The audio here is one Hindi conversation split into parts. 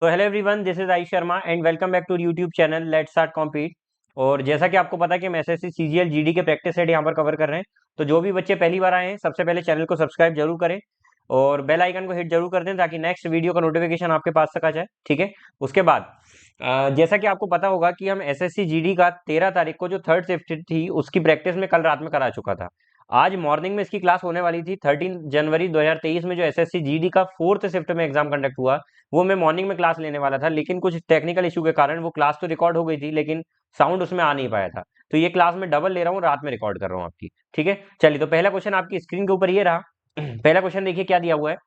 तो hello everyone, this is I Sharma and welcome back to YouTube channel let's start compete. और जैसा कि आपको पता है कि हम एसएससी सीजीएल जीडी के प्रैक्टिस सेट यहाँ पर कवर कर रहे हैं। तो जो भी बच्चे पहली बार आए हैं, सबसे पहले चैनल को सब्सक्राइब जरूर करें और बेल आइकन को हिट जरूर कर दें ताकि नेक्स्ट वीडियो का नोटिफिकेशन आपके पास तक आ जाए। ठीक है। उसके बाद जैसा कि आपको पता होगा कि हम एसएससी जीडी का 13 तारीख को जो थर्ड शिफ्ट थी उसकी प्रैक्टिस में कल रात में करा चुका था। आज मॉर्निंग में इसकी क्लास होने वाली थी 13 जनवरी 2023 में जो एसएससी जीडी का फोर्थ शिफ्ट में एग्जाम कंडक्ट हुआ, वो मैं मॉर्निंग में क्लास लेने वाला था, लेकिन कुछ टेक्निकल इशू के कारण वो क्लास तो रिकॉर्ड हो गई थी लेकिन साउंड उसमें आ नहीं पाया था। तो ये क्लास में डबल ले रहा हूँ, रात में रिकॉर्ड कर रहा हूँ आपकी। ठीक है। चलिए, तो पहला क्वेश्चन आपकी स्क्रीन के ऊपर ये रहा। पहला क्वेश्चन देखिए क्या दिया हुआ है।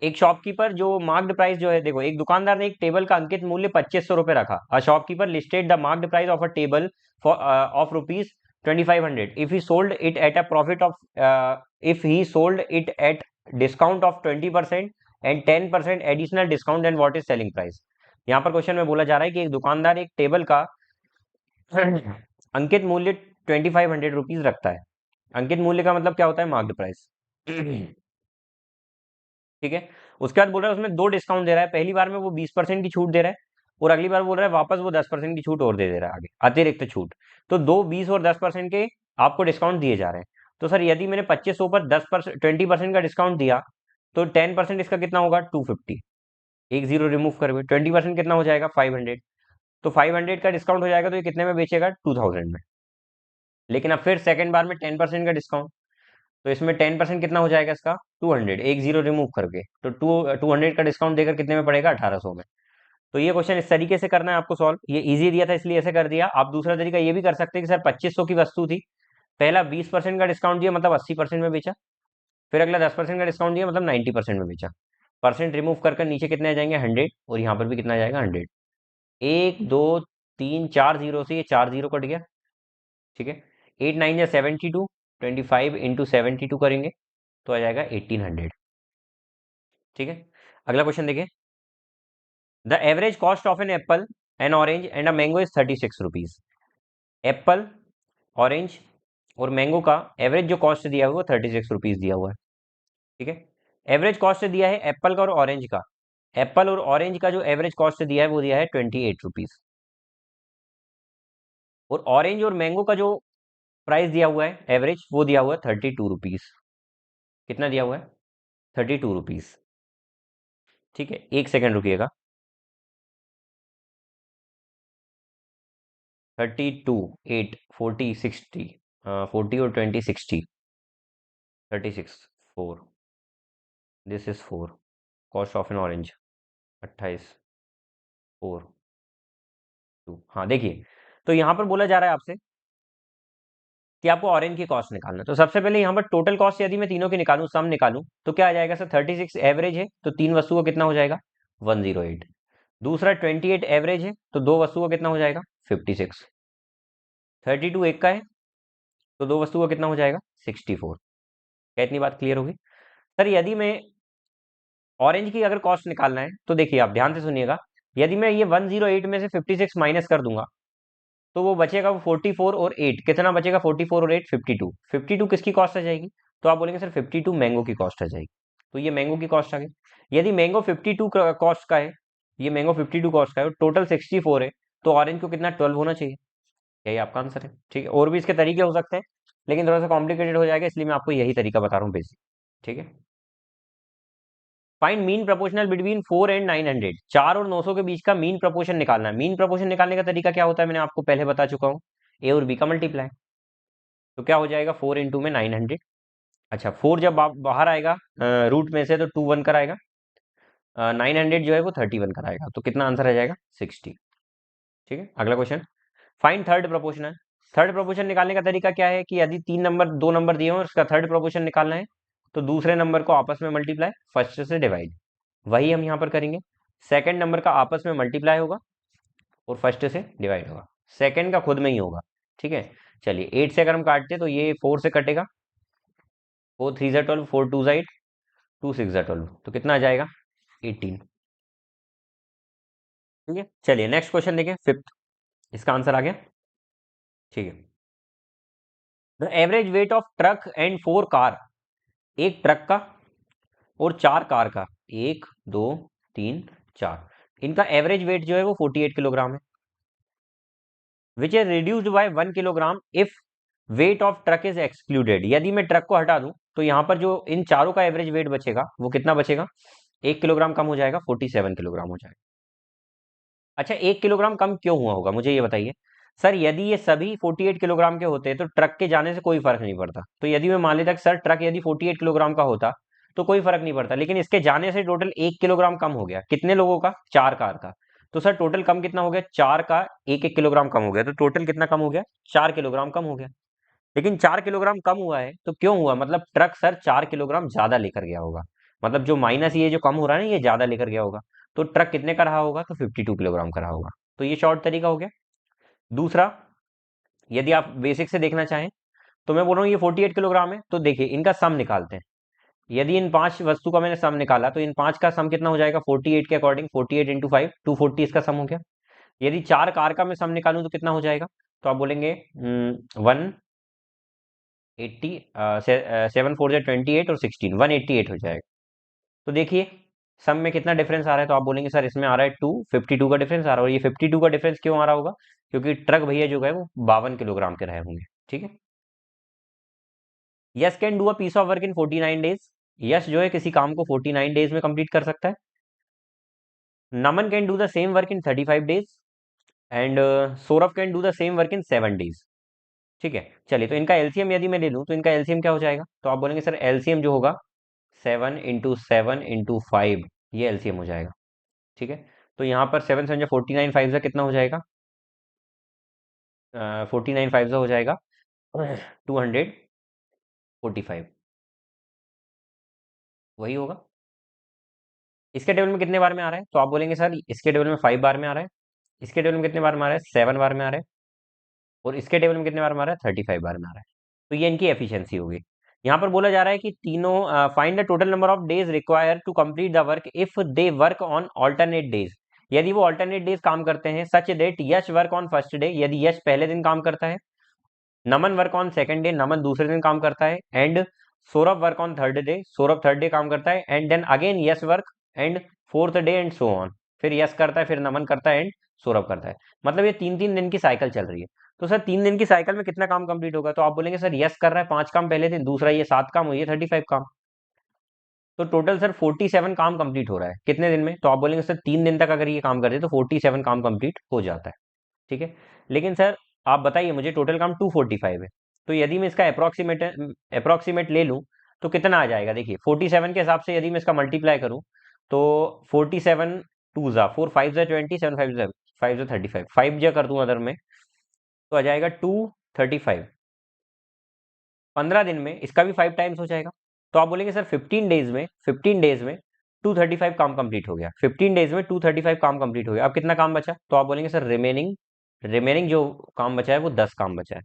एक शॉपकीपर जो मार्क्ड प्राइस जो है, देखो, एक दुकानदार ने एक टेबल का अंकित मूल्य 2500 रुपए रखा। A shopkeeper listed the marked price of a table for of rupees 2500 if he sold it at a profit of if he sold it at discount of 20% and 10% additional discount and what is selling price. यहाँ पर क्वेश्चन में बोला जा रहा है कि एक दुकानदार एक टेबल का अंकित मूल्य 2500 रुपीज रखता है। अंकित मूल्य का मतलब क्या होता है? Marked price. ठीक है। उसके बाद बोल रहा है उसमें दो डिस्काउंट दे रहा है। पहली बार में वो 20% की छूट दे रहा है और अगली बार बोल रहा है वापस वो 10% की छूट और दे रहा है, आगे अतिरिक्त छूट। तो दो 20 और 10% के आपको डिस्काउंट दिए जा रहे हैं। तो सर यदि मैंने 2500 पर 10% 20% का डिस्काउंट दिया तो 10% इसका कितना होगा? 250। एक जीरो रिमूव करके 20% कितना हो जाएगा? 500। तो 500 का डिस्काउंट हो जाएगा तो ये कितने में बेचेगा? 2000 में। लेकिन अब फिर सेकंड बार में 10% का डिस्काउंट, तो इसमें 10% कितना हो जाएगा इसका? 200। एक जीरो रिमूव करके तो 200 का डिस्काउंट देकर कितने में पड़ेगा? 1800 में। तो ये क्वेश्चन इस तरीके से करना है आपको सॉल्व। ये इजी दिया था इसलिए ऐसे कर दिया। आप दूसरा तरीका ये भी कर सकते हैं कि सर 2500 की वस्तु थी, पहला 20% का डिस्काउंट दिया मतलब 80% में बेचा, फिर अगला 10% का डिस्काउंट दिया मतलब 90% में बेचा। परसेंट रिमूव कर नीचे कितने आ जाएंगे? 100। और यहाँ पर भी कितना आ जाएगा? 100। एक दो तीन चार जीरो से ये चार जीरो कट गया। ठीक है। 8 9 या 72, 25 × 72 करेंगे तो आ जाएगा 1800। ठीक है। अगला क्वेश्चन देखिए। The average cost of an apple, an orange and a mango is 36 rupees. Apple, orange और मैंगो का एवरेज जो कॉस्ट दिया हुआ है वो 36 रुपीज दिया हुआ है। ठीक है। एवरेज कॉस्ट दिया है एप्पल का और ऑरेंज का। एप्पल और ऑरेंज का जो एवरेज कॉस्ट दिया है वो दिया है 28 रुपीज। और ऑरेंज और मैंगो का जो प्राइस दिया हुआ है एवरेज, वो दिया हुआ है 32 रुपीज। कितना दिया हुआ है? 32 रुपीज। ठीक है, एक सेकेंड रुकिएगा। 32, 8, 40, 60, 40 और 20, 60, 36, 4, this is 4। Cost of N orange 28, 4, 2। हाँ देखिए, तो यहाँ पर बोला जा रहा है आपसे कि आपको ऑरेंज की कॉस्ट निकालना है। तो सबसे पहले यहाँ पर टोटल कॉस्ट यदि मैं तीनों की निकालूं, सम निकालूं, तो क्या आ जाएगा सर? 36 एवरेज है तो तीन वस्तुओं का कितना हो जाएगा? 108। दूसरा 28 एवरेज है तो दो वस्तुओं का कितना हो जाएगा? 56। 32 एक का है तो दो वस्तुओं का कितना हो जाएगा? 64। क्या इतनी बात क्लियर होगी? सर यदि मैं ऑरेंज की अगर कॉस्ट निकालना है तो देखिए आप ध्यान से सुनिएगा। यदि मैं ये 108 में से 56 माइनस कर दूंगा तो वो बचेगा, वो 44 और 8 कितना बचेगा? 44 और 8 52। 52 किसकी कॉस्ट आ जाएगी? तो आप बोलेंगे सर 52 मैंगो की कॉस्ट आ जाएगी। तो ये मैंगो की कॉस्ट आ गई। यदि मैंगो 52 कॉस्ट का है, ये मैंगो 52 कॉस्ट का है, टोटल 64 है, तो ऑरेंज को कितना? 12 होना चाहिए। यही आपका आंसर है। ठीक है। और भी इसके तरीके हो सकते हैं लेकिन थोड़ा सा कॉम्प्लिकेटेड हो जाएगा, इसलिए मैं आपको यही तरीका बता रहा हूँ बेसिक। ठीक है। Find mean proportional between 4 and 900। 4 और 900 के बीच का मीन प्रोपोर्शन निकालना है। मीन प्रोपोर्शन निकालने का तरीका क्या होता है मैंने आपको पहले बता चुका हूँ। ए और बी का मल्टीप्लाई। तो क्या हो जाएगा? 4 इंटू में 900। अच्छा, 4 जब बाहर आएगा रूट में से तो 2 1 कर आएगा। 900 जो है वो 31 कर आएगा। तो कितना आंसर आ जाएगा? 60। ठीक है। अगला क्वेश्चन, फाइंड थर्ड प्रोपोर्शन है। थर्ड प्रोपोर्शन निकालने का तरीका क्या है कि यदि तीन नंबर दो नंबर दिए हो और उसका थर्ड प्रोपोर्शन निकालना है तो दूसरे नंबर को आपस में मल्टीप्लाई, फर्स्ट से डिवाइड। वही हम यहाँ पर करेंगे। सेकंड नंबर का आपस में मल्टीप्लाई होगा और फर्स्ट से डिवाइड होगा। सेकंड का खुद में ही होगा। ठीक है। चलिए, 8 से अगर हम काटते हैं तो ये 4 से कटेगा। 4 3 जा 12, 4 2 जा 8, 2 6 जा 12, तो कितना आ जाएगा? 18। ठीक है। चलिए नेक्स्ट क्वेश्चन देखें, फिफ्थ। इसका आंसर आ गया। ठीक है। The average weight of truck and 4 car. एक ट्रक का और 4 कार का, 1 2 3 4। इनका एवरेज वेट जो है वो 48 किलोग्राम है, which is reduced by 1 kilogram if weight of truck is excluded. यदि मैं ट्रक को हटा दूं तो यहाँ पर जो इन चारों का एवरेज वेट बचेगा वो कितना बचेगा, 1 किलोग्राम कम हो जाएगा, 47 किलोग्राम हो जाएगा। अच्छा, 1 किलोग्राम कम क्यों हुआ होगा मुझे ये बताइए। सर यदि ये सभी 48 किलोग्राम के होते तो ट्रक के जाने से कोई फर्क नहीं पड़ता। तो यदि मैं मान लेता कि सर ट्रक यदि 48 किलोग्राम का होता तो कोई फर्क नहीं पड़ता, लेकिन इसके जाने से टोटल 1 किलोग्राम कम हो गया। कितने लोगों का, 4 कार का। तो सर टोटल कम कितना हो गया, 4 का 1 1 किलोग्राम कम हो गया, तो टोटल कितना कम हो गया, 4 किलोग्राम कम हो गया। लेकिन 4 किलोग्राम कम हुआ है तो क्यों हुआ, मतलब ट्रक सर 4 किलोग्राम ज्यादा लेकर गया होगा। मतलब जो माइनस ये जो कम हो रहा है ना, ये ज्यादा लेकर गया होगा। तो ट्रक कितने का रहा होगा, तो 52 किलोग्राम का रहा होगा। तो ये शॉर्ट तरीका हो गया। दूसरा, यदि आप बेसिक से देखना चाहें तो मैं बोल रहा हूँ ये 48 किलोग्राम है, तो देखिए इनका सम निकालते हैं। यदि इन 5 वस्तु का मैंने सम निकाला तो इन 5 का सम कितना हो जाएगा, 48 के अकॉर्डिंग 48 इंटू 5, 240 इसका सम हो गया। यदि 4 कार का मैं सम निकालूं तो कितना हो जाएगा, तो आप बोलेंगे 180, 7 4 जा 28 और 16, 188 हो जाएगा। तो देखिए सम में कितना डिफरेंस आ रहा है, तो आप बोलेंगे सर इसमें आ रहा है 52 का डिफरेंस आ रहा है। और ये 52 का डिफरेंस क्यों आ रहा होगा, क्योंकि ट्रक भैया जो है वो 52 किलोग्राम के रहे होंगे। ठीक है। Yes can do a piece of work in 49 days. Yes जो है किसी काम को 49 डेज में कंप्लीट कर सकता है। Naman can do the same work in 35 days and Saurabh can do the same work in 7 days. ठीक है, चलिए तो इनका एलसीएम यदि मैं ले लूं तो इनका एलसीएम क्या हो जाएगा, तो आप बोलेंगे सर एलसीएम जो होगा 7 इंटू 7 इंटू 5, ये एलसीएम हो जाएगा। ठीक है, तो यहाँ पर 7 7 49, 5 का कितना हो जाएगा, 49 5 हो जाएगा 245, वही होगा। इसके टेबल में कितने बार में आ रहा है, तो आप बोलेंगे सर इसके टेबल में 5 बार में आ रहा है, इसके टेबल में कितने बार में आ रहा है, 7 बार में आ रहा है, और इसके टेबल में कितने बार में आ रहा है, 35 बार में आ रहा है। तो ये इनकी एफिशिएंसी होगी। यहाँ पर बोला जा रहा है कि तीनों find the total number of days require to complete the work if they work on alternate days. यदि वो ऑल्टरनेट डेज काम करते हैं, such that Yash work on first day, यदि यश पहले दिन काम करता है, Naman work on second day, Naman दूसरे दिन काम करता है, and Saurabh work on third day, Saurabh third day काम करता है, and then again Yash work and fourth day and so on. फिर यस करता है, फिर नमन करता है, एंड सौरभ करता है। मतलब ये 3 3 दिन की साइकिल चल रही है। तो सर 3 दिन की साइकिल में कितना काम कंप्लीट होगा, तो आप बोलेंगे सर यस कर रहा है 5 काम पहले दिन, दूसरा ये 7 काम हुई है 35 काम। तो टोटल सर 47 काम कंप्लीट हो रहा है कितने दिन में, तो आप बोलेंगे सर 3 दिन तक अगर ये काम करते तो 47 काम कंप्लीट हो जाता है। ठीक है, लेकिन सर आप बताइए मुझे टोटल काम 245 है, तो यदि मैं इसका अप्रोक्सीमेट ले लूं तो कितना आ जाएगा। देखिए 47 के हिसाब से यदि मैं इसका मल्टीप्लाई करूं तो 47 2 जा 4 5 जा 20, 7 5 जा 35, 5 जा कर दूं अदर में तो आ जाएगा 235। 15 दिन में इसका भी 5 टाइम्स हो जाएगा। तो आप बोलेंगे सर 15 डेज में 235 काम कंप्लीट हो गया, 15 डेज में 235 काम कंप्लीट हो गया। अब कितना काम बचा, तो आप बोलेंगे सर रिमेनिंग जो काम बचा है वो 10 काम बचा है।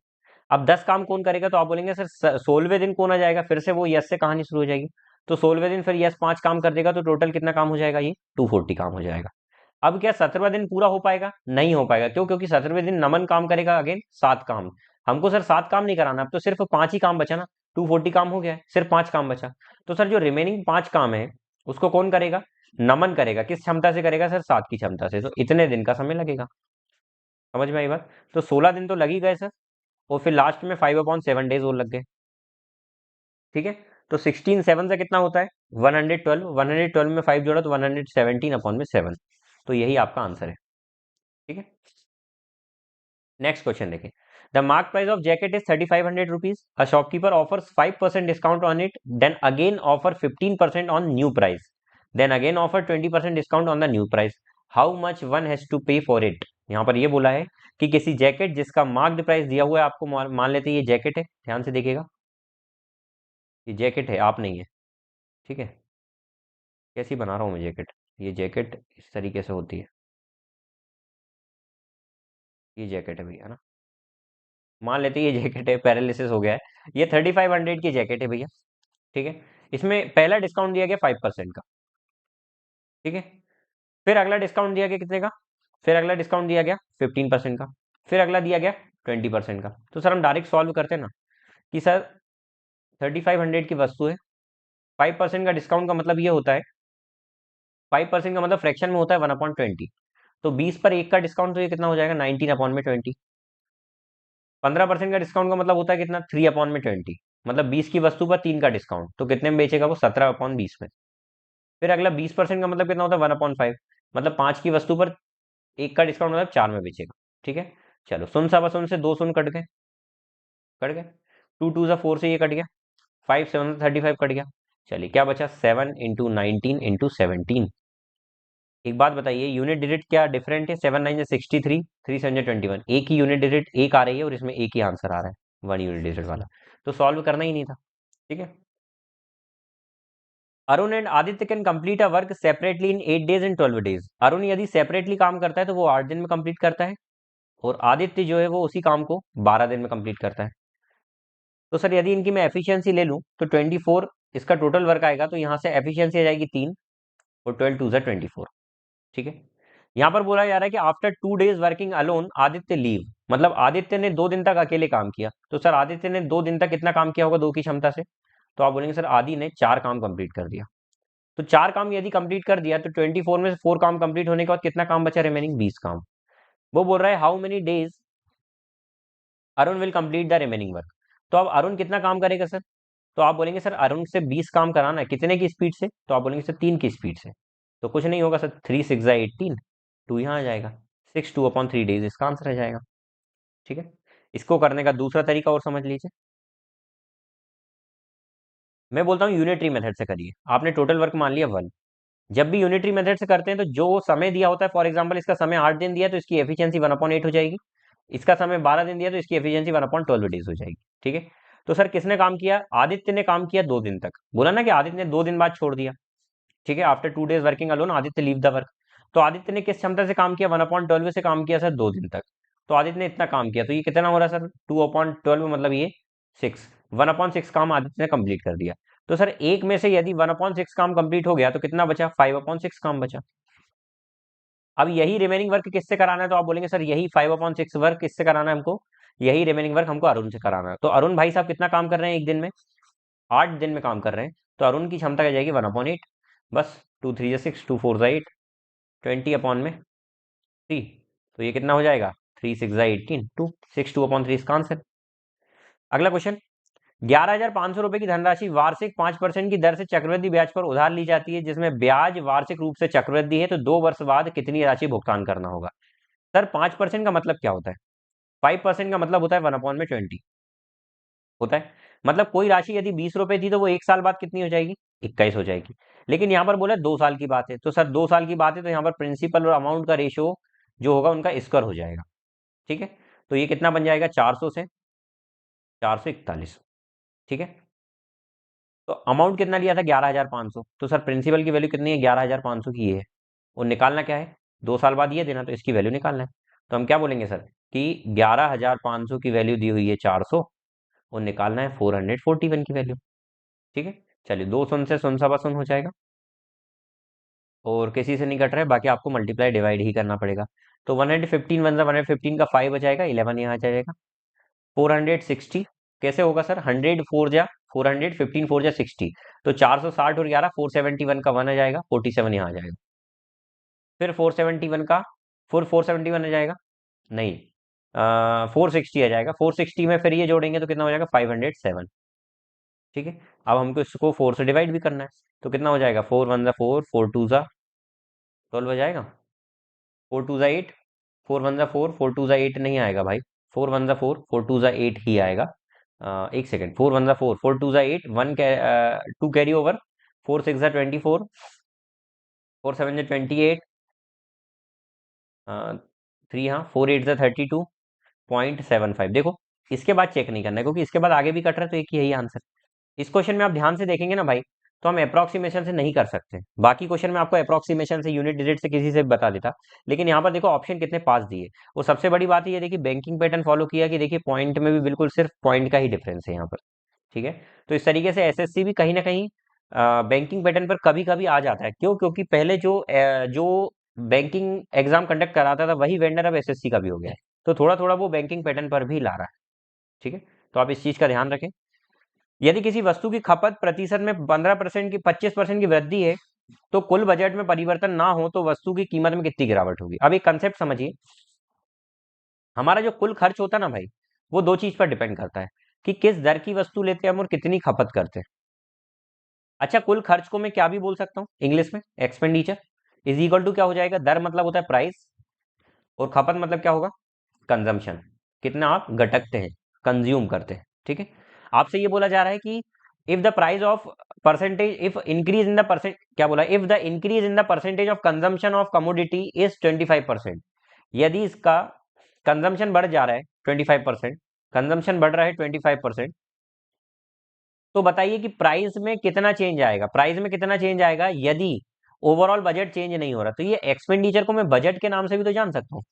अब 10 काम कौन करेगा, तो आप बोलेंगे सर 16वें दिन कौन आ जाएगा, फिर से वो यस से कहानी शुरू हो जाएगी। तो 16वें दिन फिर यस 5 काम कर देगा, तो टोटल कितना काम हो जाएगा, ये 240 काम हो जाएगा। अब क्या 17वां दिन पूरा हो पाएगा, नहीं हो पाएगा, क्यों, क्योंकि 17वें दिन नमन काम करेगा अगेन 7 काम। हमको सर 7 काम नहीं कराना, अब तो सिर्फ 5 ही काम बचा ना, 240 काम हो गया है, सिर्फ 5 काम बचा। तो सर जो रिमेनिंग 5 काम है उसको कौन करेगा, नमन करेगा। किस क्षमता से करेगा सर, 7 की क्षमता से। तो इतने दिन का समय लगेगा। समझ में आई बात। तो 16 दिन तो लग ही गए सर, और फिर लास्ट में 5/7 डेज और लग गए। ठीक है, तो 16 7 से कितना होता है, 112, 112 में 5 जोड़ा तो 117/7। तो यही आपका आंसर है। ठीक है, नेक्स्ट क्वेश्चन देखें। The mark price of jacket is 3500 rupees. A shopkeeper offers 5% discount on it, then again offer 15% on new price, then again offer 20% discount on the new price. How much one has to pay for it. यहाँ पर ये बोला है कि किसी जैकेट जिसका मार्क्ड प्राइस दिया हुआ है, आपको मान लेते हैं ये जैकेट है, ध्यान से देखिएगा, ये जैकेट है, आप नहीं है। ठीक है, कैसी बना रहा हूँ मैं जैकेट, ये जैकेट इस तरीके से होती है, ये जैकेट है भैया ना, मान लेते हैं ये जैकेट है, पैरालिसिस हो गया है, ये 3500 की जैकेट है भैया। ठीक है, इसमें पहला डिस्काउंट दिया गया 5% का। ठीक है, फिर अगला डिस्काउंट दिया गया कितने का, फिर अगला डिस्काउंट दिया गया 15% का, फिर अगला दिया गया 20% का। तो सर हम डायरेक्ट सॉल्व करते हैं ना, कि सर 3500 की वस्तु है, 5% का डिस्काउंट का मतलब ये होता है 5% का मतलब फ्रैक्शन में होता है 1/20। तो 20 पर 1 का डिस्काउंट, तो ये कितना हो जाएगा 19/20। 15% का डिस्काउंट का मतलब होता है कितना 3/20। मतलब 20 की वस्तु पर 3 का डिस्काउंट, तो कितने में बेचेगा वो 17/20 में। फिर अगला 20% का मतलब कितना होता है 1/5। मतलब 5 की वस्तु पर 1 का डिस्काउंट मतलब 4 में बेचेगा। ठीक है, चलो सुन सा बस उनसे 2 सुन कट गए, कट गए। 2 2 सा 4 से ये कट गया, 5 7 35 कट गया। चलिए क्या बचा 7 इंटू 19 इंटू 17। एक बात बताइए, यूनिट डिजिट क्या डिफरेंट है? 7 9 63, 3 7 21। एक ही यूनिट डिजिट एक आ रही है और इसमें एक ही आंसर आ रहा है 1 यूनिट डिजिट वाला, तो सॉल्व करना ही नहीं था। ठीक है, Arun and Aditya can complete a work separately in 8 days and 12 days. Arun यदि सेपरेटली काम करता है तो वो 8 दिन में कंप्लीट करता है, और आदित्य जो है वो उसी काम को 12 दिन में कंप्लीट करता है। तो सर यदि इनकी मैं एफिशिएंसी ले लूं तो 24 इसका टोटल वर्क आएगा, तो यहाँ से एफिशिएंसी आ जाएगी 3, और 12 2 24। ठीक है, यहाँ पर बोला जा रहा है कि after 2 days working alone Aditya leave, मतलब आदित्य ने 2 दिन तक अकेले काम किया। तो सर आदित्य ने 2 दिन तक कितना काम किया होगा 2 की क्षमता से? तो आप बोलेंगे सर आदि ने 4 काम कंप्लीट कर दिया। तो 4 काम यदि कंप्लीट कर दिया तो 24 में से 4 काम कंप्लीट होने के बाद कितना काम बचा रिमेनिंग 20 काम। वो बोल रहा है how many days Arun will complete the remaining work. तो अब अरुण कितना काम करेगा सर? तो आप बोलेंगे सर अरुण से 20 काम कराना है, कितने की स्पीड से? तो आप बोलेंगे सर 3 की स्पीड से। तो कुछ नहीं होगा सर, 3 6 18, 2 यहाँ आ जाएगा, 6 2/3 डेज इसका आंसर आ जाएगा। ठीक है, इसको करने का दूसरा तरीका और समझ लीजिए। मैं बोलता हूँ यूनिटरी मेथड से करिए। आपने टोटल वर्क मान लिया 1। जब भी यूनिटरी मेथड से करते हैं तो जो समय दिया होता है, फॉर एग्जाम्पल इसका समय 8 दिन दिया तो इसकी एफिशिएंसी 1/8 हो जाएगी। इसका समय 12 दिन दिया तो इसकी एफिशिएंसी 1/12 डेज हो जाएगी। ठीक है, तो सर किसने काम किया? आदित्य ने काम किया 2 दिन तक। बोला ना कि आदित्य ने 2 दिन बाद छोड़ दिया। ठीक है, after 2 days working alone Aditya leave the work. तो आदित्य ने किस क्षमता से काम किया? 1/12 से काम किया सर 2 दिन तक। तो आदित्य ने इतना काम किया, तो ये कितना हो रहा है सर 2/12, मतलब ये 6। 1/6 काम आदित्य ने कंप्लीट कर दिया। तो सर एक में से यदि 1/6 काम कंप्लीट हो गया तो कितना बचा? 5/6 काम बचा। अब यही रिमेनिंग वर्क किससे कराना है? तो आप बोलेंगे सर यही 5/6 वर्क किससे कराना है हमको? यही रिमेनिंग वर्क हमको अरुण से कराना है। तो अरुण भाई साहब कितना काम कर रहे हैं एक दिन में? 8 दिन में काम कर रहे हैं। तो अरुण की क्षमता क्या जाएगी 1/8। बस 2 3 6, 2 4 8, 20 अपॉन में 3। तो ये कितना हो जाएगा 3 6 18, 2 6 2/3 इसका आंसर। अगला क्वेश्चन, 11,500 रुपए की धनराशि वार्षिक 5% की दर से चक्रवृद्धि ब्याज पर उधार ली जाती है, जिसमें ब्याज वार्षिक रूप से चक्रवृद्धि है, तो 2 वर्ष बाद कितनी राशि भुगतान करना होगा? सर 5% का मतलब क्या होता है? 5% का मतलब होता है 1/20 होता है। मतलब कोई राशि यदि 20 रुपए थी तो वो 1 साल बाद कितनी हो जाएगी? 21 हो जाएगी। लेकिन यहाँ पर बोला 2 साल की बात है, तो सर 2 साल की बात है तो यहाँ पर प्रिंसिपल और अमाउंट का रेशियो जो होगा उनका स्क्वायर हो जाएगा। ठीक है, तो ये कितना बन जाएगा 400 से 441। ठीक है, तो अमाउंट कितना लिया था 11,500, तो सर प्रिंसिपल की वैल्यू कितनी है 11,500 की ये है। और निकालना क्या है? 2 साल बाद ये देना, तो इसकी वैल्यू निकालना है। तो हम क्या बोलेंगे सर कि 11,500 की वैल्यू दी हुई है 400, और निकालना है 441 की वैल्यू। ठीक है, चलिए 2 शून्य से शून्य सवा शून्य हो जाएगा, और किसी से नहीं कट रहा है, बाकी आपको मल्टीप्लाई डिवाइड ही करना पड़ेगा। तो 115 वन 115 का 5 बचाएगा, 11 यहाँ आ जाएगा। 460 कैसे होगा सर? 100 4 जा 400, 15 4 जा 60, तो 460 और 11 471 का 1 आ जाएगा, 47 यहाँ आ जाएगा। फिर 471 का 471 आ जाएगा, नहीं 460 आ जाएगा। 460 में फिर ये जोड़ेंगे तो कितना हो जाएगा 507। ठीक है, अब हमको इसको 4 से डिवाइड भी करना है, तो कितना हो जाएगा 4 1 जा 4, 4 2 जा 12 आ जाएगा, 4 2 जा 8, 4 1 जा 4, 4 2 जा 8 नहीं आएगा भाई, 4 1 जा 4, 4 2 जा 8 ही आएगा। एक सेकेंड, 4 1 जा 4, 4 2 जा 8, 2 कैरी ओवर, 4 6 जा 24, 4 7 जा 28, 3 हाँ 4 8 जा 32.75। देखो इसके बाद चेक नहीं करना है क्योंकि इसके बाद आगे भी कट रहा है, तो एक ही यही आंसर। इस क्वेश्चन में आप ध्यान से देखेंगे ना भाई, तो हम अप्रोक्सीमेशन से नहीं कर सकते। बाकी क्वेश्चन में आपको अप्रोक्सीमेशन से यूनिट डिजिट से किसी से भी बता देता, लेकिन यहाँ पर देखो ऑप्शन कितने पास दिए। वो सबसे बड़ी बात ये देखिए बैंकिंग पैटर्न फॉलो किया कि देखिए पॉइंट में भी बिल्कुल सिर्फ पॉइंट का ही डिफरेंस है यहाँ पर। ठीक है, तो इस तरीके से एसएससी भी कहीं ना कहीं बैंकिंग पैटर्न पर कभी कभी आ जाता है। क्यों? क्योंकि पहले जो बैंकिंग एग्जाम कंडक्ट कराता था वही वेंडर अब एसएससी का भी हो गया है, तो थोड़ा थोड़ा वो बैंकिंग पैटर्न पर भी ला रहा है। ठीक है, तो आप इस चीज का ध्यान रखें। यदि किसी वस्तु की खपत प्रतिशत में 15% की 25% की वृद्धि है, तो कुल बजट में परिवर्तन ना हो तो वस्तु की कीमत में कितनी गिरावट होगी। अब एक कंसेप्ट समझिए, हमारा जो कुल खर्च होता है ना भाई, वो दो चीज पर डिपेंड करता है कि किस दर की वस्तु लेते हैं हम और कितनी खपत करते हैं। अच्छा, कुल खर्च को मैं क्या भी बोल सकता हूँ इंग्लिश में, एक्सपेंडिचर इज इक्वल टू क्या हो जाएगा, दर मतलब होता है प्राइस, और खपत मतलब क्या होगा, कंजम्पशन, कितना आप घटकते हैं, कंज्यूम करते हैं। ठीक है, आपसे ये बोला जा रहा है कि if the price of percentage, if increase in the percent, क्या बोला, if the increase in the percentage of consumption of commodity is 25%, यदि इसका कंजम्पशन बढ़ जा रहा है 25%, कंजम्पशन बढ़ रहा है 25%, तो बताइए कि प्राइस में कितना चेंज आएगा, प्राइस में कितना चेंज आएगा यदि ओवरऑल बजट चेंज नहीं हो रहा। तो ये एक्सपेंडिचर को मैं बजट के नाम से भी तो जान सकता हूँ।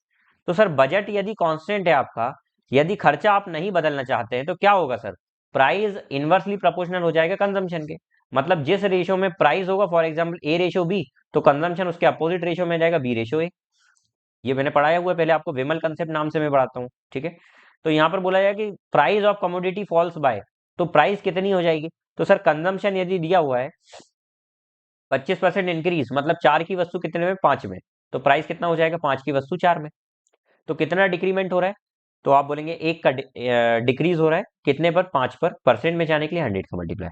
तो सर बजट यदि कांस्टेंट है आपका, यदि खर्चा आप नहीं बदलना चाहते हैं, तो क्या होगा सर, प्राइस इनवर्सली प्रोपोर्शनल हो जाएगा कंजम्पशन के। मतलब जिस रेशियो में प्राइस होगा, for example A ratio B, तो कंजम्पशन उसके अपोजिट रेशियो में जाएगा, बी रेशियो ए। ये मैंने पढ़ाया हुआ है पहले आपको, विमल कंसेप्ट नाम से मैं पढ़ाता हूँ। ठीक है, तो यहाँ पर बोला जाए कि price of commodity falls by, तो प्राइस कितनी हो जाएगी। तो सर कंजम्पशन यदि दिया हुआ है 25% इंक्रीज, मतलब 4 की वस्तु कितने में, 5 में, तो प्राइस कितना हो जाएगा, 5 की वस्तु 4 में। तो कितना डिक्रीमेंट हो रहा है, तो आप बोलेंगे एक का डिक्रीज हो रहा है कितने पर, 5 पर, परसेंट में जाने के लिए 100 का मल्टीप्लाई,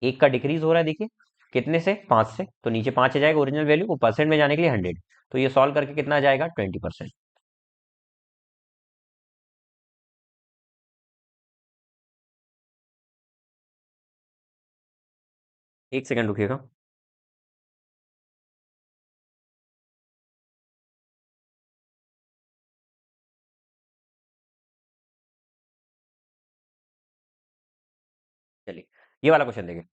एक का डिक्रीज हो रहा है, देखिए कितने से, 5 से, तो नीचे 5 आ जाएगा ओरिजिनल वैल्यू, वो परसेंट में जाने के लिए 100, तो ये सॉल्व करके कितना आ जाएगा, 20%। एक सेकंड रुकिएगा। चलिए ये वाला क्वेश्चन देखिए,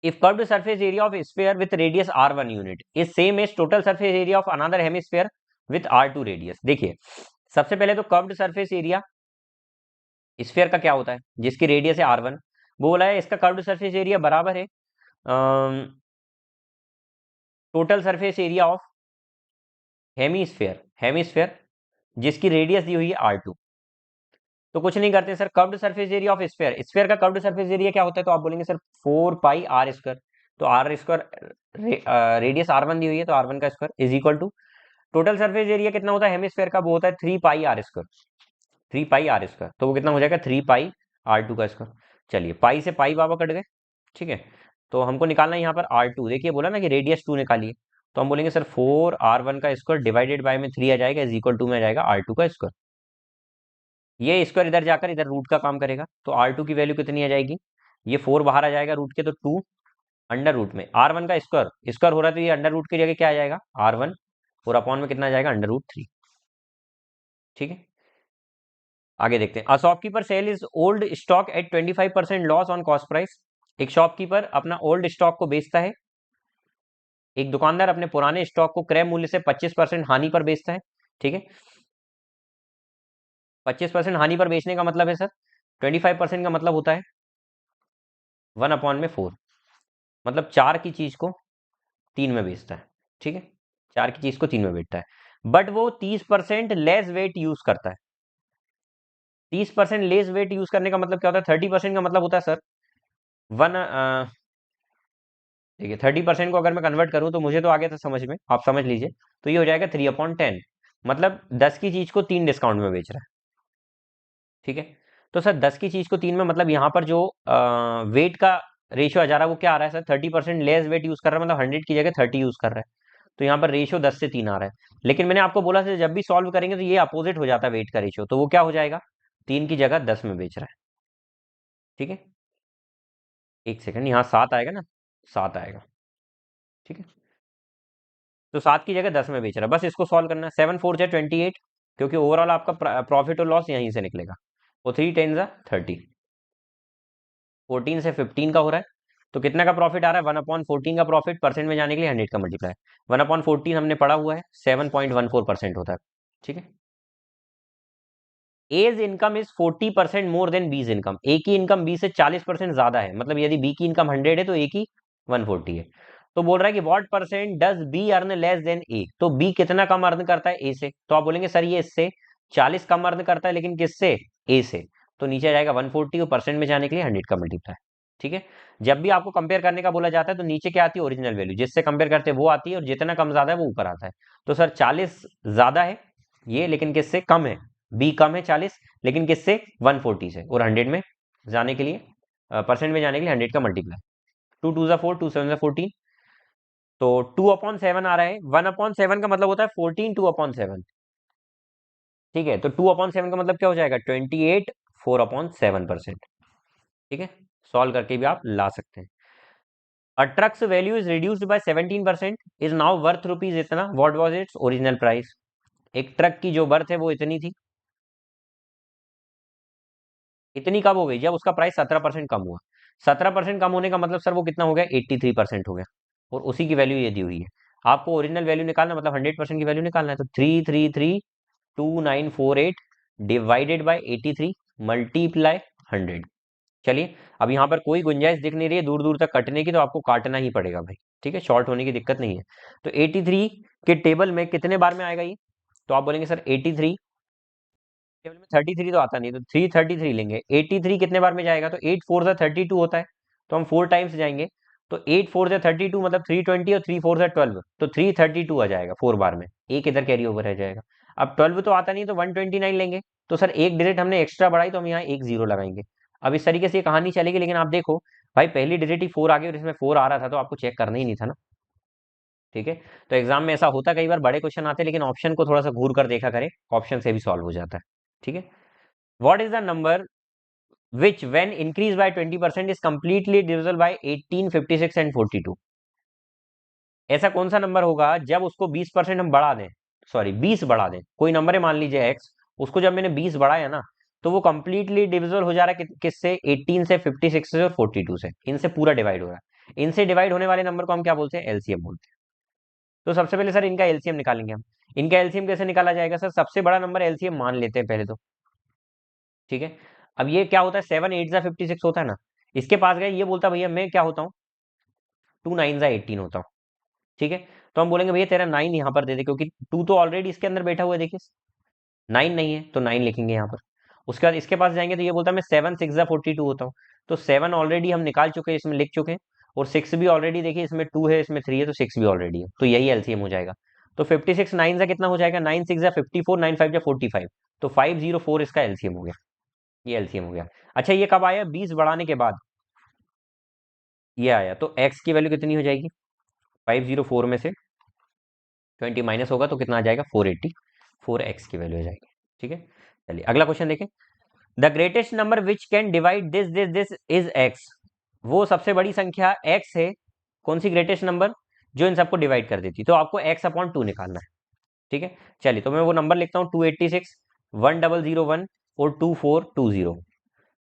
if curved surface area of sphere with radius r1 unit is same as total surface area of another hemisphere with r2 radius। देखिए सबसे पहले तो कर्व्ड सरफेस एरिया स्फीयर का क्या होता है, जिसकी रेडियस है r1, वो बोला है इसका कर्व्ड सरफेस एरिया बराबर है total surface area of hemisphere, hemisphere जिसकी रेडियस दी हुई है r2। तो कुछ नहीं करते sir, curved surface area of sphere, sphere का कर्व्ड सरफेस एरिया क्या होता है, तो आप बोलेंगे सर 4 पाई r स्क्वायर, तो आर स्क्वायर रेडियस r1 दी हुई है, तो r1 का square is equal to total surface area कितना होता है हेमिस्फेयर का, वो होता है 3 पाई r स्क्वायर, 3 पाई r स्क्वायर, तो वो कितना हो जाएगा, 3 पाई r2 का स्क्वायर। चलिए पाई से पाई बाबा कट गए। ठीक है, तो हमको निकालना है यहाँ पर r2, देखिए बोला ना कि रेडियस 2 निकालिए, तो हम बोलेंगे सर 4r1 का स्क्वायर डिवाइडेड बाय में 3 आ जाएगा, इज इक्वल टू में आ जाएगा r2 का स्क्वायर। ये स्क्वायर इधर जाकर इधर रूट का काम करेगा, तो r2 की वैल्यू कितनी आ जाएगी, ये 4 बाहर आ जाएगा रूट के, तो 2 अंडर रूट में r1 का स्क्वायर, स्क्वायर हो रहा है तो ये अंडर रूट की जगह क्या आ जाएगा, r1, और अपॉन में कितना आ जाएगा, अंडर रूट 3। ठीक है, आगे देखते हैं। A shopkeeper sell is old stock at 25% loss on cost price. एक शॉपकीपर अपना ओल्ड स्टॉक को बेचता है, एक दुकानदार अपने पुराने स्टॉक को क्रय मूल्य से 25% हानि पर बेचता है। ठीक है, 25% हानि पर बेचने का मतलब है सर, 25% का मतलब होता है 1/4, मतलब 4 की चीज को 3 में बेचता है। ठीक है, 4 की चीज को 3 में बेचता है, बट वो 30% लेस वेट यूज करता है। 30% लेस वेट यूज करने का मतलब क्या होता है, 30% का मतलब होता है सर वन, देखिए 30% को अगर मैं कन्वर्ट करूं तो मुझे तो आ गया था समझ में, आप समझ लीजिए, तो ये हो जाएगा 3/10, मतलब 10 की चीज को 3 डिस्काउंट में बेच रहा है। ठीक है, तो सर 10 की चीज को 3 में, मतलब यहाँ पर जो वेट का रेशियो आ जा रहा है वो क्या आ रहा है सर, 30% लेस वेट यूज कर रहा है, मतलब 100 की जगह 30 यूज कर रहा है, तो यहाँ पर रेशियो 10 से 3 आ रहा है। लेकिन मैंने आपको बोला था जब भी सॉल्व करेंगे तो ये अपोजिट हो जाता है वेट का रेशियो, तो वो क्या हो जाएगा, 3 की जगह 10 में बेच रहा है। ठीक है, एक सेकंड, यहाँ 7 आएगा ना, 7 आएगा। ठीक है, तो 7 की जगह 10 में बेच रहा है, बस इसको सॉल्व करना है। 7 4 जा 28, क्योंकि ओवरऑल आपका प्रॉफिट और लॉस यहीं से निकलेगा, वो 3 10 जा 30, 14 से 15 का हो रहा है, तो कितना का प्रॉफिट आ रहा है, 1/14 का प्रॉफिट, परसेंट में जाने के लिए 100 का मल्टीप्लाई, 1/14 हमने पढ़ा हुआ है 7.14% होता है। ठीक है, A's income is 40% more than B's income, A की इनकम बी से 40% ज्यादा है, मतलब यदि बी की इनकम 100 है तो ए की 140 है। तो बोल रहा है कि what percent does B earn less than A, तो बी कितना कम अर्न करता है ए से, तो आप बोलेंगे सर ये इससे 40 कम अर्न करता है, लेकिन किससे, ए से, तो नीचे आ जाएगा 140, और परसेंट में जाने के लिए 100 का मल्टीप्लाई। ठीक है, जब भी आपको कंपेयर करने का बोला जाता है तो नीचे क्या आती है, ओरिजिनल वैल्यू, जिससे कंपेयर करते हैं वो आती है, और जितना कम ज्यादा है वो ऊपर आता है। तो सर 40 ज्यादा है ये, लेकिन किससे कम है, बी कम है 40, लेकिन किससे 140 से, और 100 में जाने के लिए, परसेंट में जाने के लिए 100 का मल्टीप्लाई, 2 2 4, 2 7 14, तो 2/7 आ रहा है। 1/7 का मतलब होता है 14 2/7। ठीक है, तो 2/7 का मतलब क्या हो जाएगा, 28 4/7%। ठीक है, सॉल्व करके भी आप ला सकते हैं। A truck's value is reduced by 17% is now worth rupees इतना, what was its original price। एक ट्रक की जो वर्थ है वो इतनी थी, इतनी कब हो गई, जब उसका प्राइस 17% कम हुआ। 17% कम होने का मतलब सर वो कितना हो गया, 83% हो गया, और उसी की वैल्यू ये दी हुई है। आपको ओरिजिनल वैल्यू निकालना मतलब 100% की वैल्यू निकालना है, तो 3332948 डिवाइडेड बाई 83 मल्टीप्लाई 100। चलिए, अब यहाँ पर कोई गुंजाइश दिख नहीं रही है दूर दूर तक कटने की, तो आपको काटना ही पड़ेगा भाई। ठीक है, शॉर्ट होने की दिक्कत नहीं है। तो 83 के टेबल में कितने बार में आएगा ये, तो आप बोलेंगे सर 83 टेबल में 33 तो आता नहीं, तो 333 लेंगे। 83 कितने बार में जाएगा, तो 8 4 जा 32 होता है, तो हम 4 टाइम्स जाएंगे। तो 8 4 जा 32 मतलब 320, और 3 4 जा 12, तो 332 आ जाएगा 4 बार में, एक इधर कैरी ओवर रह जाएगा। अब 12 तो आता नहीं, तो 129 लेंगे। तो सर एक डिजिट हमने एक्स्ट्रा बढ़ाई, तो हम यहाँ एक जीरो लगाएंगे। अब इस तरीके से ये कहानी चलेगी, लेकिन आप देखो भाई पहली डिजिट ही 4 आ गई, और इसमें 4 आ रहा था, तो आपको चेक करना ही नहीं था ना। ठीक है, तो एग्जाम में ऐसा होता कई बार, बड़े क्वेश्चन आते हैं, लेकिन ऑप्शन को थोड़ा सा घूर कर देखा करें, ऑप्शन से भी सॉल्व हो जाता है। ठीक है, what is the number which when increased by 20% is completely divisible by 18, 56 and 42। ऐसा कौन सा नंबर होगा जब उसको 20% हम बढ़ा दें, सॉरी 20 बढ़ा दें, कोई नंबर है मान लीजिए x, उसको जब मैंने 20 बढ़ाया ना, तो वो कंप्लीटली डिविजिबल हो जा रहा है किससे, 18 से, 56 से और 42 से, इनसे पूरा डिवाइड हो रहा है। इनसे डिवाइड होने वाले नंबर को हम क्या बोलते हैं, एलसीएम बोलते हैं। तो सबसे पहले सर इनका एलसीएम निकालेंगे हम। इनका एलसीएम कैसे निकाला जाएगा सर, सबसे बड़ा नंबर एलसीएम मान लेते हैं पहले तो। ठीक है, अब ये क्या होता है, 7 8 जा 56 होता है ना, इसके पास गए, ये बोलता भैया मैं क्या होता हूँ, 2 9 जा 18 होता हूँ। ठीक है, तो हम बोलेंगे भैया तेरा 9 यहाँ पर दे दे, क्योंकि 2 तो ऑलरेडी इसके अंदर बैठा हुआ है, देखिए 9 नहीं है तो 9 लिखेंगे यहाँ पर। उसके बाद इसके पास जाएंगे, तो ये बोलता है मैं 7 6 जा 42 होता हूँ, तो 7 ऑलरेडी हम निकाल चुके हैं, इसमें लिख चुके हैं, और 6 भी ऑलरेडी देखिए, इसमें 2 है, इसमें 3 है, तो 6 भी ऑलरेडी है, तो यही एलसीएम हो जाएगा। तो 56 9 जा कितना हो जाएगा, 9 6 जा 54, 9 5 जा 45, तो 504 इसका एलसीएम हो गया, ये एलसीएम हो गया। अच्छा, ये कब आया, 20 बढ़ाने के बाद ये आया, तो x की वैल्यू कितनी हो जाएगी, 504 में से 20 माइनस होगा तो कितना आ जाएगा, 484 x की वैल्यू हो जाएगी। ठीक है, चलिए अगला क्वेश्चन देखें। The greatest number which can divide this this this is x। वो सबसे बड़ी संख्या x है, कौन सी ग्रेटेस्ट नंबर, जो इन सबको डिवाइड कर देती, तो आपको x/2 निकालना है। ठीक है, चलिए तो मैं वो नंबर लिखता हूँ, 286 1001 और 2420।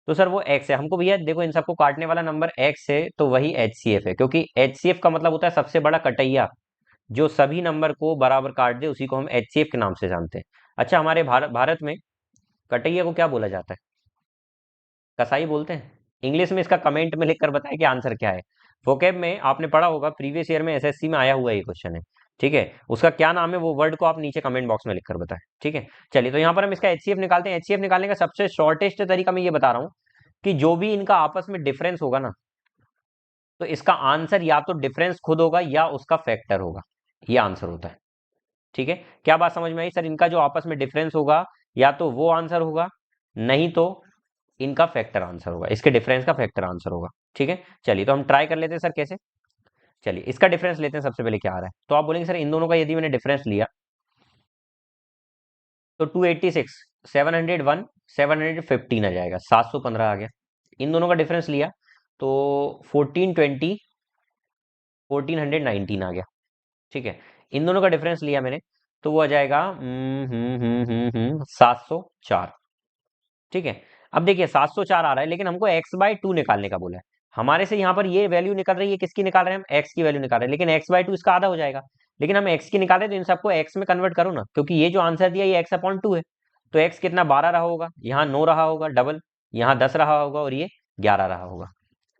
तो सर वो x है, हमको भैया देखो इन सबको काटने वाला नंबर x है, तो वही HCF है, क्योंकि HCF का मतलब होता है सबसे बड़ा कटैया, जो सभी नंबर को बराबर काट दे उसी को हम HCF के नाम से जानते हैं। अच्छा, हमारे भारत में कटैया को क्या बोला जाता है, कसाई बोलते हैं। इंग्लिश में इसका कमेंट में लिखकर बताएं कि आंसर क्या है। वोकेब में आपने पढ़ा होगा, प्रीवियस ईयर में एसएससी में आया हुआ ये क्वेश्चन है। ठीक है, उसका क्या नाम है वो वर्ड को आप नीचे कमेंट बॉक्स में लिखकर बताएं। ठीक है, चलिए तो यहाँ पर हम इसका HCF निकालते हैं। HCF निकालने का सबसे शॉर्टेस्ट तरीका मैं ये बता रहा हूँ, कि जो भी इनका आपस में डिफरेंस होगा ना, तो इसका आंसर या तो डिफरेंस खुद होगा या उसका फैक्टर होगा, ये आंसर होता है। ठीक है, क्या बात समझ में आई सर, इनका जो आपस में डिफरेंस होगा या तो वो आंसर होगा, नहीं तो इनका फैक्टर आंसर होगा, इसके डिफरेंस का फैक्टर आंसर होगा। ठीक है, चलिए तो हम ट्राई कर लेते हैं सर कैसे। चलिए इसका डिफरेंस लेते हैं, सबसे पहले क्या आ रहा है, तो आप बोलेंगे सर इन दोनों का यदि मैंने डिफरेंस लिया, तो 286 701 715 आ जाएगा, 715 आ गया। इन दोनों का डिफरेंस लिया तो 1420 1419 आ गया। ठीक है, इन दोनों का डिफरेंस लिया मैंने, तो वो आ जाएगा 704। ठीक है, अब देखिए 704 आ रहा है, लेकिन हमको x/2 निकालने का बोला है। हमारे से यहाँ पर ये वैल्यू निकल रही है, किसकी निकाल रहे हैं हम, x की वैल्यू निकाल रहे हैं, लेकिन x/2 इसका आधा हो जाएगा। लेकिन हम x की निकाल रहे हैं, तो इन सबको x में कन्वर्ट करो ना, क्योंकि ये जो आंसर दिया ये x/2 है, तो x कितना 12 रहा होगा, यहाँ 9 रहा होगा डबल, यहाँ 10 रहा होगा, और ये 11 रहा होगा।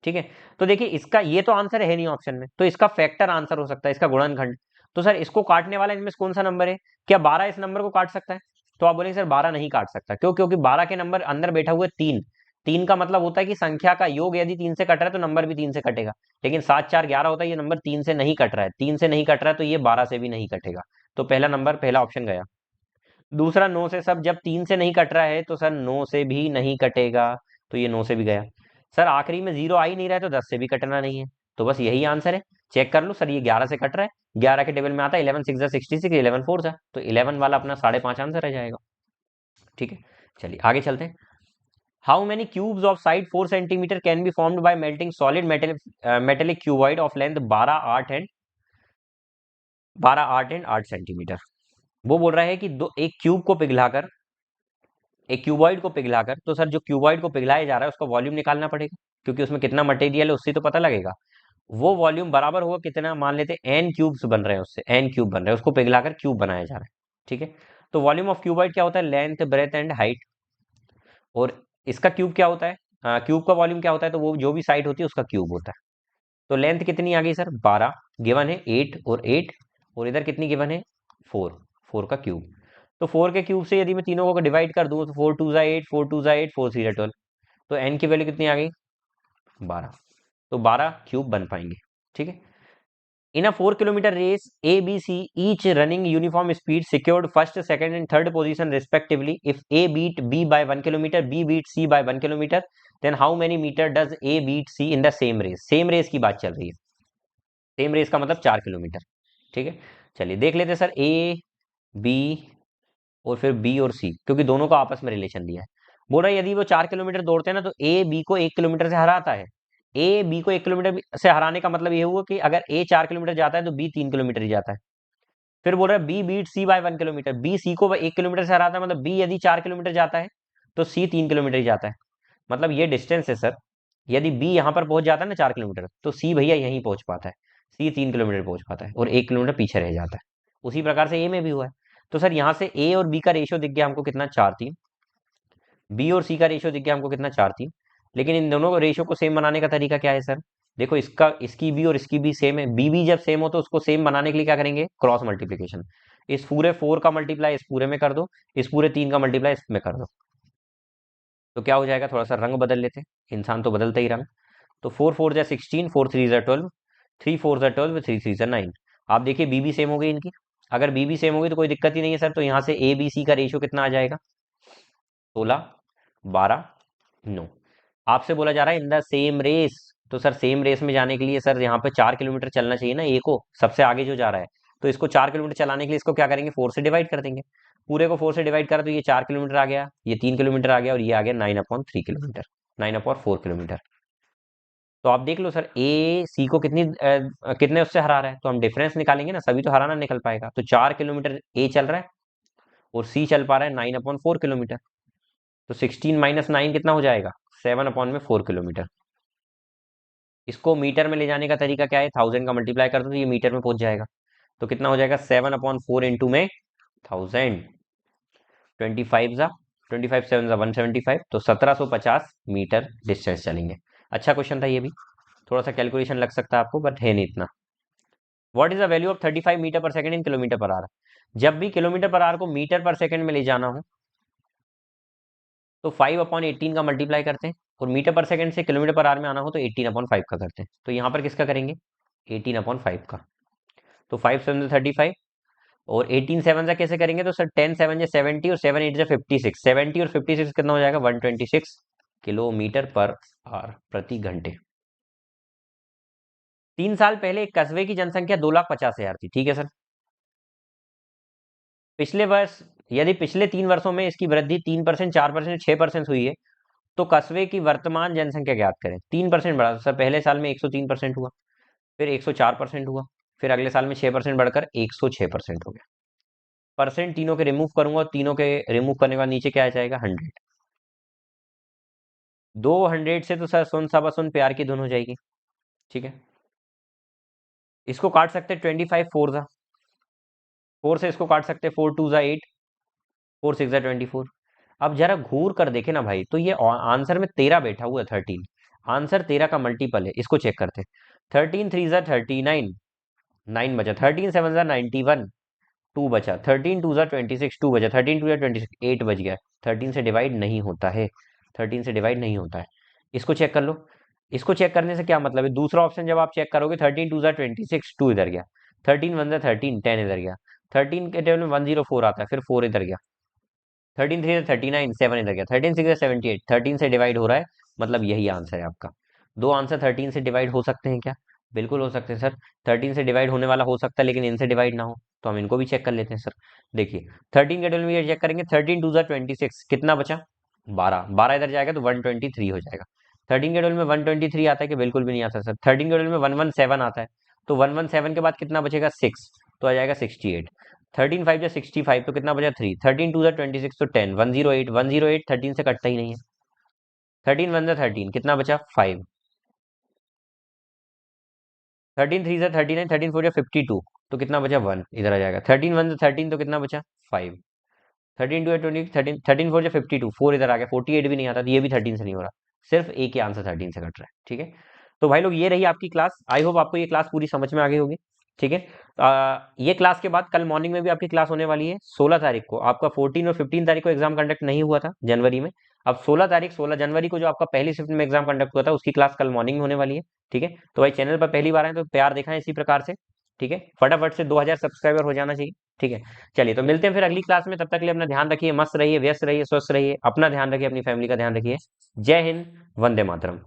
ठीक है, तो देखिए इसका ये तो आंसर है नहीं ऑप्शन में, तो इसका फैक्टर आंसर हो सकता है, इसका गुणनखंड। तो सर इसको काटने वाला इनमें से कौन सा नंबर है, क्या 12 इस नंबर को काट सकता है, तो आप बोलेंगे सर 12 नहीं काट सकता, क्यों, क्योंकि 12 के नंबर अंदर बैठा हुआ है 3, 3 का मतलब होता है कि संख्या का योग यदि 3 से कट रहा है तो नंबर भी 3 से कटेगा, लेकिन 7 4 11 होता है, ये नंबर 3 से नहीं कट रहा है, 3 से नहीं कट रहा है तो ये 12 से भी नहीं कटेगा। तो पहला नंबर, पहला ऑप्शन गया। दूसरा 9 से, सब जब 3 से नहीं कट रहा है तो सर 9 से भी नहीं कटेगा, तो ये 9 से भी गया। सर आखिरी में 0 आ ही नहीं रहा है तो 10 से भी कटना नहीं है, तो बस यही आंसर है। चेक कर लो सर, ये 11 से कट रहा है, 11 के टेबल में आता है 11 6 66, 11 4 था, तो 11 वाला अपना 5.5 आंसर रह जाएगा। ठीक है, चलिए आगे चलते हैं। How many cubes of side 4 centimetre can be formed by melting solid metallic cuboid of length 12 8 and 8 centimetre. वो बोल रहा है कि दो एक क्यूब को पिघलाकर, एक क्यूबॉइड को पिघलाकर, तो सर जो क्यूबॉइड को पिघलाया जा रहा है उसका वॉल्यूम निकालना पड़ेगा, क्योंकि उसमें कितना मटेरियल है उससे तो पता लगेगा। वो वॉल्यूम बराबर होगा कितना, मान लेते हैं एन क्यूब्स बन रहे हैं, उससे एन क्यूब बन रहे हैं, उसको पिघलाकर क्यूब बनाया जा रहा है। ठीक है, तो वॉल्यूम ऑफ क्यूबॉइड क्या होता है, लेंथ ब्रेथ एंड हाइट। और इसका क्यूब क्या होता है, क्यूब का वॉल्यूम क्या होता है, तो वो जो भी साइड होती है उसका क्यूब होता है। तो लेंथ कितनी आ गई सर, 12 गिवन है, 8 और 8, और इधर कितनी गिवन है, 4, 4 का क्यूब। तो 4 के क्यूब से यदि मैं तीनों को डिवाइड कर दूं तो 4 2 जा 8, 4 2 जा 8, 4 3 जा 12, तो एन की वैल्यू कितनी आ गई, 12। तो 12 क्यूब बन पाएंगे। ठीक है, in a 4 kilometre race A B C each running uniform speed secured first second and third position respectively, if A beat B by 1 kilometre, B beat C by 1 kilometre, then how many metre does A beat C in the same race. Same race की बात चल रही है, सेम रेस का मतलब 4 किलोमीटर। ठीक है, चलिए देख लेते हैं सर, ए बी और फिर बी और सी, क्योंकि दोनों का आपस में रिलेशन दिया है। बोल रहा है यदि वो 4 किलोमीटर दौड़ते हैं ना तो ए बी को 1 किलोमीटर से हराता है। ए बी को 1 किलोमीटर से हराने का मतलब ये हुआ कि अगर ए 4 किलोमीटर जाता है तो बी 3 किलोमीटर ही जाता है। फिर बोल रहा है B beat C by 1 kilometre, B C को 1 किलोमीटर से हराता है, मतलब बी यदि 4 किलोमीटर जाता है तो सी 3 किलोमीटर ही जाता है। मतलब ये डिस्टेंस है सर, यदि बी यहाँ पर पहुंच जाता है ना 4 किलोमीटर, तो सी भैया यहीं पहुंच पाता है, सी 3 किलोमीटर पहुंच पाता है और 1 किलोमीटर पीछे रह जाता है। उसी प्रकार से ए में भी हुआ है। तो सर यहाँ से ए और बी का रेशियो दिख गया हमको कितना, 4 3। बी और सी का रेशियो दिख गया हमको कितना, 4 3। लेकिन इन दोनों रेशियो को सेम बनाने का तरीका क्या है सर, देखो इसका, इसकी भी और इसकी भी सेम है, बी भी जब सेम हो तो उसको सेम बनाने के लिए क्या करेंगे, क्रॉस मल्टीप्लीकेशन। इस पूरे 4 का मल्टीप्लाई इस पूरे में कर दो, इस पूरे 3 का मल्टीप्लाई इसमें कर दो, तो क्या हो जाएगा, थोड़ा सा रंग बदल लेते हैं, इंसान तो बदलता ही रंग। तो 4 4 जा 16, 4 3 जा 12, 3 4 जा 12, 3 3 जा 9। आप देखिए बी भी सेम हो गई इनकी, अगर बी भी सेम हो गई तो कोई दिक्कत ही नहीं है सर। तो यहाँ से ए बी सी का रेशियो कितना आ जाएगा, 16 12 9। आपसे बोला जा रहा है इन द सेम रेस, तो सर सेम रेस में जाने के लिए सर यहाँ पे 4 किलोमीटर चलना चाहिए ना, ए को सबसे आगे जो जा रहा है, तो इसको 4 किलोमीटर चलाने के लिए इसको क्या करेंगे, 4 से डिवाइड कर देंगे। पूरे को 4 से डिवाइड करा तो ये 4 किलोमीटर आ गया, ये 3 किलोमीटर आ गया, और ये आ गया 9/3 किलोमीटर, 9/4 किलोमीटर। तो आप देख लो सर, ए सी को कितने उससे हरा रहा है, तो हम डिफरेंस निकालेंगे ना, सभी तो हराना निकल पाएगा। तो 4 किलोमीटर ए चल रहा है और सी चल पा रहा है 9/4 किलोमीटर, तो 16 - 9 कितना हो जाएगा, 7/4 किलोमीटर। इसको मीटर में ले जाने का तरीका क्या है, 1000 का मल्टीप्लाई कर दो तो ये मीटर में पहुंच जाएगा। तो कितना हो जाएगा, 7/4 इंटू में 1000, 25 जा 25 7 जा 175, तो 1750 मीटर डिस्टेंस चलेंगे। अच्छा क्वेश्चन था ये भी, थोड़ा सा कैलकुलेशन लग सकता है आपको, बट है नहीं इतना। What is the value of 35 metre per second in kilometre per hour. जब भी किलोमीटर पर आवर को मीटर पर सेकंड में ले जाना हो तो 5/18 का मल्टीप्लाई करते हैं, और मीटर पर सेकंड से किलोमीटर पर आवर में आना हो तो 18/5 का करते हैं। तो यहाँ पर किसका करेंगे, 18/5 का। तो 5 7 35, और 18 7 से कैसे करेंगे, तो सर 10 7 से 70, और 7 8 से 56, 70 और 56 कितना हो जाएगा, 126 किलोमीटर पर आवर प्रति घंटे। 3 साल पहले एक कस्बे की जनसंख्या 2,50,000 थी, ठीक है सर। पिछले वर्ष, यदि पिछले 3 वर्षों में इसकी वृद्धि 3%, 4%, 6% हुई है, तो कस्बे की वर्तमान जनसंख्या ज्ञात करें। 3% बढ़ा, सर पहले साल में 103% हुआ, फिर 104% हुआ, फिर अगले साल में 6% बढ़कर 106% हो गया। परसेंट तीनों के रिमूव करूंगा, और तीनों के रिमूव करने के बाद नीचे क्या आ जाएगा, 100। 200 से तो सर सुन सब सुन प्यार की धुन हो जाएगी। ठीक है, इसको काट सकते हैं 25 4 जा 4 से, इसको काट सकते हैं 4 2 जा 8, 4 6 जा 24। अब जरा घूर कर देखे ना भाई, तो ये आंसर में 13 बैठा हुआ है, 13। आंसर 13 का मल्टीपल है, इसको चेक करते हैं। 13 3 जा 39, 9 बचा, 13 7 जा 91, 2 बचा, 13 2 जा 26, 2 बचा, 13 2 जा 26, 8 बच गया। 13 से डिवाइड नहीं होता है, 13 से डिवाइड नहीं होता है। इसको चेक कर लो। इसको चेक करने से क्या मतलब है, दूसरा ऑप्शन जब आप चेक करोगे 13 टू ज़ा 26, 2 इधर गया, 13 वन ज़ा 13, 10 इधर गया, 13 के टेबल में 104 आता है, फिर 4 इधर गया, 13 थ्री 39, 7 इधर गया, 13 सिक्स 78, 13 से डिवाइड हो रहा है, मतलब यही आंसर है आपका। दो आंसर 13 से डिवाइड हो सकते हैं क्या? बिल्कुल हो सकते हैं सर। 13 से डिवाइड होने वाला हो सकता है, लेकिन इनसे डिवाइड ना हो, तो हम इनको भी चेक कर लेते हैं सर। देखिए 13 के टेबल में ये चेक करेंगे, 13 टू ज़ा 26, कितना बचा? 12, 12 इधर जाएगा तो 123 हो जाएगा। 13 के टेबल में 123 आता है कि बिल्कुल भी नहीं आता सर। 13 के टेबल में 117 आता है, तो 117 के बाद कितना बचेगा? 6, तो आ जाएगा 68। 13 5 या 65, तो कितना बचा? 3। 13 टू 26, तो 10, 108, 108 13 से कटता ही नहीं है। 13 1 13, कितना बचा? 5। 13 3 39, 13 4 52, तो कितना बचा? 1 इधर आ जाएगा। 13 1 13, तो कितना बचा? 5। 13 2 20, 13 13 4 52, 4 इधर आ गया, 48 भी नहीं आता, तो ये भी 13 से नहीं हो रहा। सिर्फ एक ही आंसर 13 से कट रहा है। ठीक है, तो भाई लोग ये रही आपकी क्लास। आई होप आपको ये क्लास पूरी समझ में आ गई होगी। ठीक है, ये क्लास के बाद कल मॉर्निंग में भी आपकी क्लास होने वाली है 16 तारीख को। आपका 14 और 15 तारीख को एग्जाम कंडक्ट नहीं हुआ था जनवरी में। अब 16 तारीख 16 जनवरी को जो आपका पहली शिफ्ट में एग्जाम कंडक्ट हुआ था, उसकी क्लास कल मॉर्निंग में होने वाली है। ठीक है, तो भाई चैनल पर पहली बार आए तो प्यार दिखाएं इसी प्रकार से। ठीक है, फटाफट से 2000 सब्सक्राइबर हो जाना चाहिए। ठीक है, चलिए तो मिलते हैं फिर अगली क्लास में। तब तक के लिए अपना ध्यान रखिए, मस्त रहिए, व्यस्त रहिए, स्वस्थ रहिए, अपना ध्यान रखिए, अपनी फैमिली का ध्यान रखिए। जय हिंद, वंदे मातरम।